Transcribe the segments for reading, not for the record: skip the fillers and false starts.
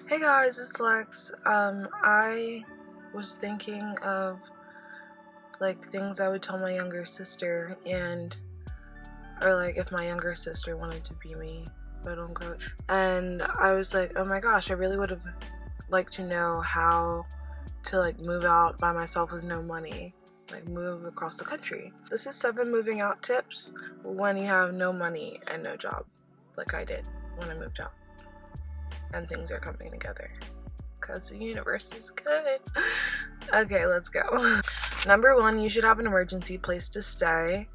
Hey guys, it's Lex. I was thinking of like things I would tell my younger sister or like if my younger sister wanted to be me, quote unquote. And I was like, oh my gosh, I really would have liked to know how to like move out by myself with no money, like move across the country. This is 7 moving out tips when you have no money and no job, like I did when I moved out. And things are coming together because the universe is good. Okay, let's go. Number 1, you should have an emergency place to stay.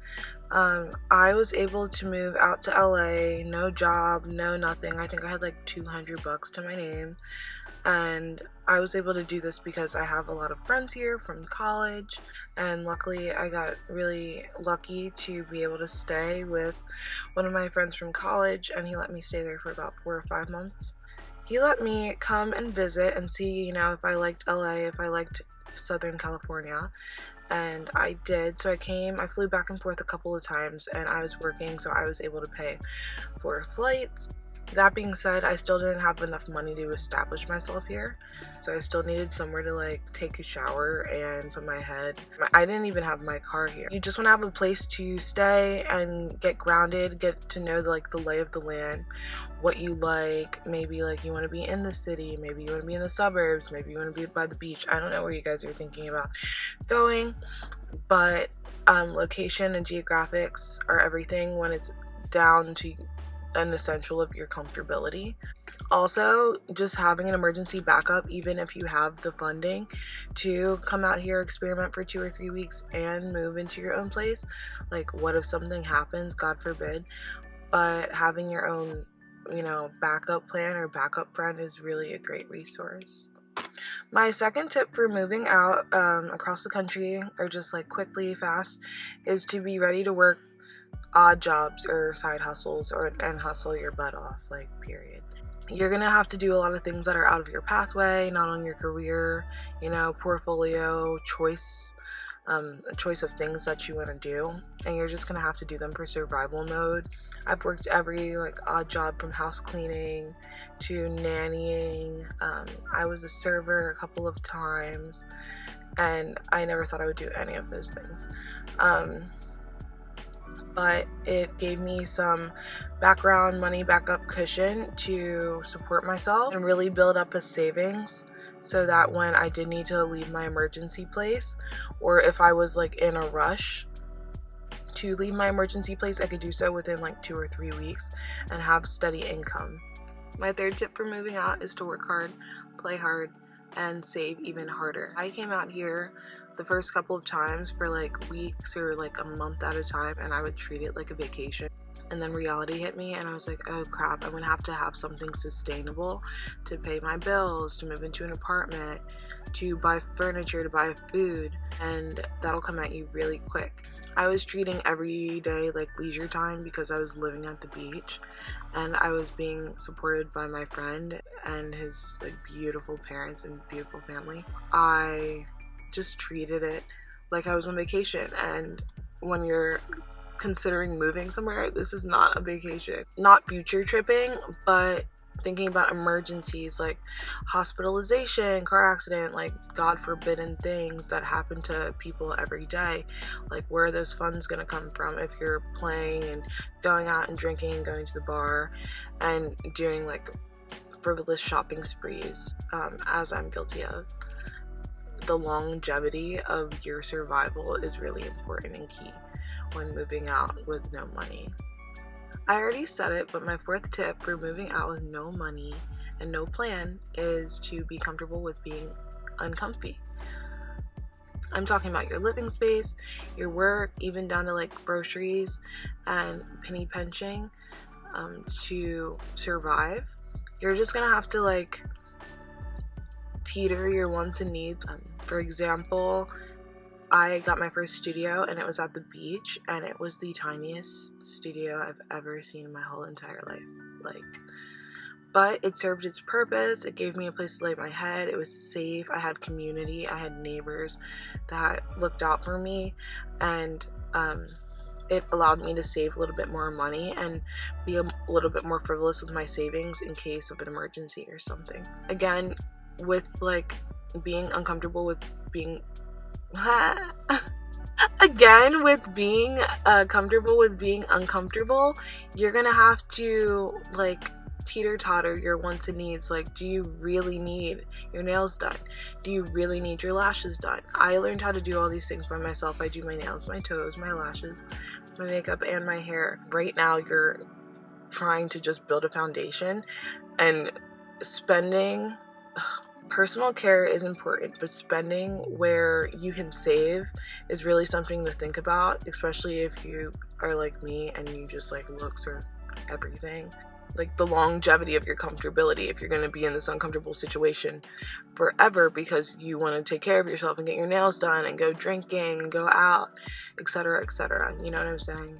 I was able to move out to LA, no job, no nothing. I think I had like $200 to my name, and I was able to do this because I have a lot of friends here from college, and luckily I got really lucky to be able to stay with one of my friends from college, and he let me stay there for about 4 or 5 months. He let me come and visit and see, if I liked LA, if I liked Southern California, and I did. So I flew back and forth a couple of times, and I was working, so I was able to pay for flights. That being said, I still didn't have enough money to establish myself here, so I still needed somewhere to like take a shower and put my head. I didn't even have my car here. You just want to have a place to stay and get grounded, get to know like the lay of the land, what you like. Maybe like you want to be in the city, maybe you want to be in the suburbs, maybe you want to be by the beach. I don't know where you guys are thinking about going, but location and geographics are everything when it's down to an essential of your comfortability. Also, just having an emergency backup, even if you have the funding to come out here, experiment for 2 or 3 weeks and move into your own place. Like, what if something happens, God forbid? But having your own, backup plan or backup friend is really a great resource. My second tip for moving out across the country, or just like quickly, fast, is to be ready to work odd jobs or side hustles and hustle your butt off, like, period. You're gonna have to do a lot of things that are out of your pathway, not on your career, portfolio, a choice of things that you want to do, and you're just gonna have to do them for survival mode. I've worked every like odd job from house cleaning to nannying. I was a server a couple of times, and I never thought I would do any of those things. But it gave me some background money backup cushion to support myself and really build up a savings so that when I did need to leave my emergency place, or if I was like in a rush to leave my emergency place, I could do so within like 2 or 3 weeks and have steady income. My third tip for moving out is to work hard, play hard, and save even harder. I came out here the first couple of times for like weeks or like a month at a time, and I would treat it like a vacation. And then reality hit me, and I was like, oh crap, I'm gonna have to have something sustainable to pay my bills, to move into an apartment, to buy furniture, to buy food, and that'll come at you really quick. I was treating every day like leisure time because I was living at the beach, and I was being supported by my friend and his like beautiful parents and beautiful family. I just treated it like I was on vacation, and when you're considering moving somewhere, this is not a vacation. Not future tripping, but thinking about emergencies like hospitalization, car accident, like God forbidden things that happen to people every day. Like, where are those funds gonna come from if you're playing and going out and drinking and going to the bar and doing like frivolous shopping sprees, as I'm guilty of. The longevity of your survival is really important and key when moving out with no money. I already said it, but my fourth tip for moving out with no money and no plan is to be comfortable with being uncomfy. I'm talking about your living space, your work, even down to like groceries and penny pinching to survive. You're just gonna have to like teeter your wants and needs. For example, I got my first studio and it was at the beach, and it was the tiniest studio I've ever seen in my whole entire life. But it served its purpose. It gave me a place to lay my head. It was safe. I had community. I had neighbors that looked out for me, and it allowed me to save a little bit more money and be a little bit more frivolous with my savings in case of an emergency or something. Again, with like being uncomfortable with being again with being comfortable with being uncomfortable, you're gonna have to like teeter-totter your wants and needs. Like, do you really need your nails done? Do you really need your lashes done? I learned how to do all these things by myself. I do my nails, my toes, my lashes, my makeup, and my hair. Right now you're trying to just build a foundation, and spending personal care is important, but spending where you can save is really something to think about, especially if you are like me and you just like looks or everything. Like the longevity of your comfortability, if you're going to be in this uncomfortable situation forever because you want to take care of yourself and get your nails done and go drinking, go out, etc., etc. You know what I'm saying?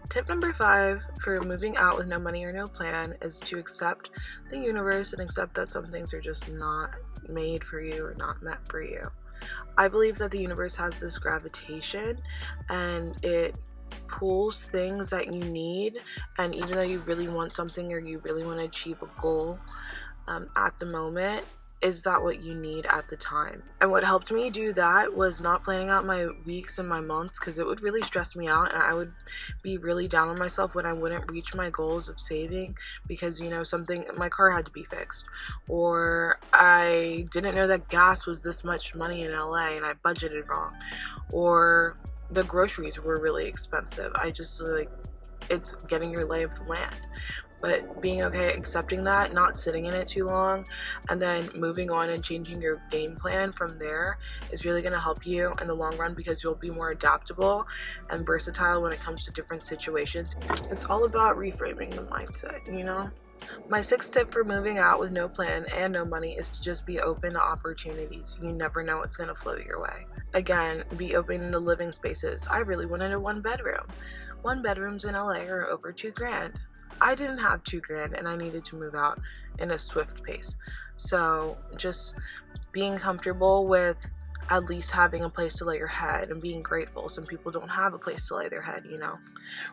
Tip number 5 for moving out with no money or no plan is to accept the universe and accept that some things are just not made for you or not meant for you. I believe that the universe has this gravitation and it pulls things that you need, and even though you really want something or you really want to achieve a goal at the moment, is that what you need at the time? And what helped me do that was not planning out my weeks and my months, because it would really stress me out and I would be really down on myself when I wouldn't reach my goals of saving because, you know, something, my car had to be fixed, or I didn't know that gas was this much money in LA and I budgeted wrong, or the groceries were really expensive. I just like, it's getting your lay of the land. But being okay, accepting that, not sitting in it too long, and then moving on and changing your game plan from there is really going to help you in the long run, because you'll be more adaptable and versatile when it comes to different situations. It's all about reframing the mindset, you know? My 6th tip for moving out with no plan and no money is to just be open to opportunities. You never know what's going to float your way. Again, be open to living spaces. I really wanted a 1-bedroom. 1-bedrooms in LA are over $2,000. I didn't have $2,000 and I needed to move out in a swift pace. So just being comfortable with at least having a place to lay your head and being grateful. Some people don't have a place to lay their head, you know.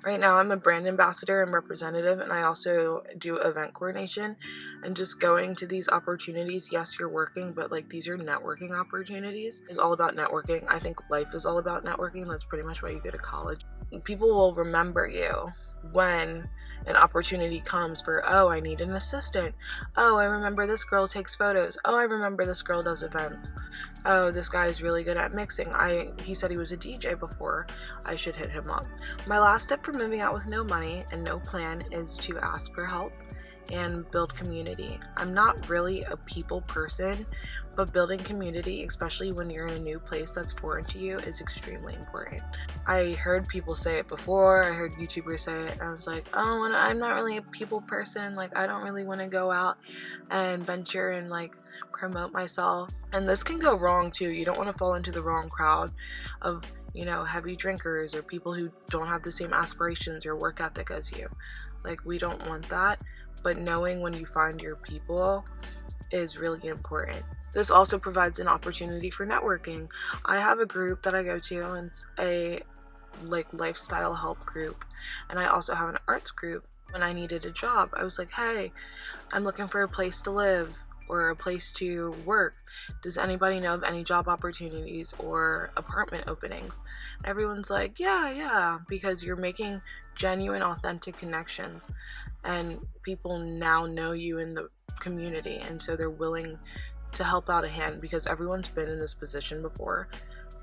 Right now I'm a brand ambassador and representative, and I also do event coordination, and just going to these opportunities. Yes, you're working, but like these are networking opportunities. It's all about networking. I think life is all about networking. That's pretty much why you go to college. People will remember you when an opportunity comes for, oh, I need an assistant. Oh, I remember this girl takes photos. Oh, I remember this girl does events. Oh, this guy is really good at mixing. He said he was a DJ before. I should hit him up. My last tip for moving out with no money and no plan is to ask for help and build community. I'm not really a people person, but building community, especially when you're in a new place that's foreign to you, is extremely important. I heard people say it before, I heard YouTubers say it, and I was like, oh, and I'm not really a people person. Like, I don't really want to go out and venture and like promote myself. And this can go wrong too. You don't want to fall into the wrong crowd of, you know, heavy drinkers or people who don't have the same aspirations or work ethic as you. Like, we don't want that. But knowing when you find your people is really important. This also provides an opportunity for networking. I have a group that I go to, and it's a like lifestyle help group, and I also have an arts group. When I needed a job, I was like, hey, I'm looking for a place to live or a place to work. Does anybody know of any job opportunities or apartment openings? Everyone's like, yeah, because you're making genuine, authentic connections, and people now know you in the community, and so they're willing to help out a hand because everyone's been in this position before.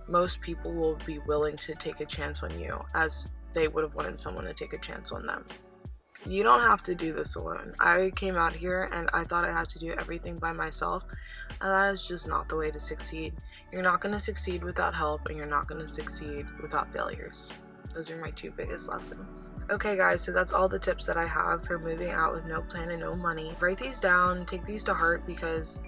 Most people will be willing to take a chance on you as they would have wanted someone to take a chance on them. You don't have to do this alone. I came out here and I thought I had to do everything by myself, and that is just not the way to succeed. You're not going to succeed without help, and you're not going to succeed without failures. Those are my 2 biggest lessons. Okay guys, so that's all the tips that I have for moving out with no plan and no money. Write these down, take these to heart, because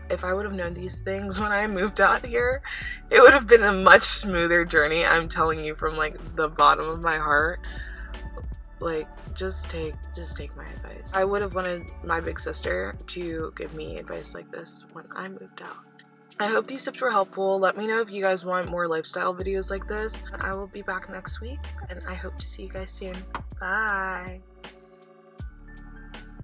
if I would have known these things when I moved out here, it would have been a much smoother journey. I'm telling you from like the bottom of my heart. Like, just take my advice. I would have wanted my big sister to give me advice like this when I moved out. I hope these tips were helpful. Let me know if you guys want more lifestyle videos like this. I will be back next week, and I hope to see you guys soon. Bye!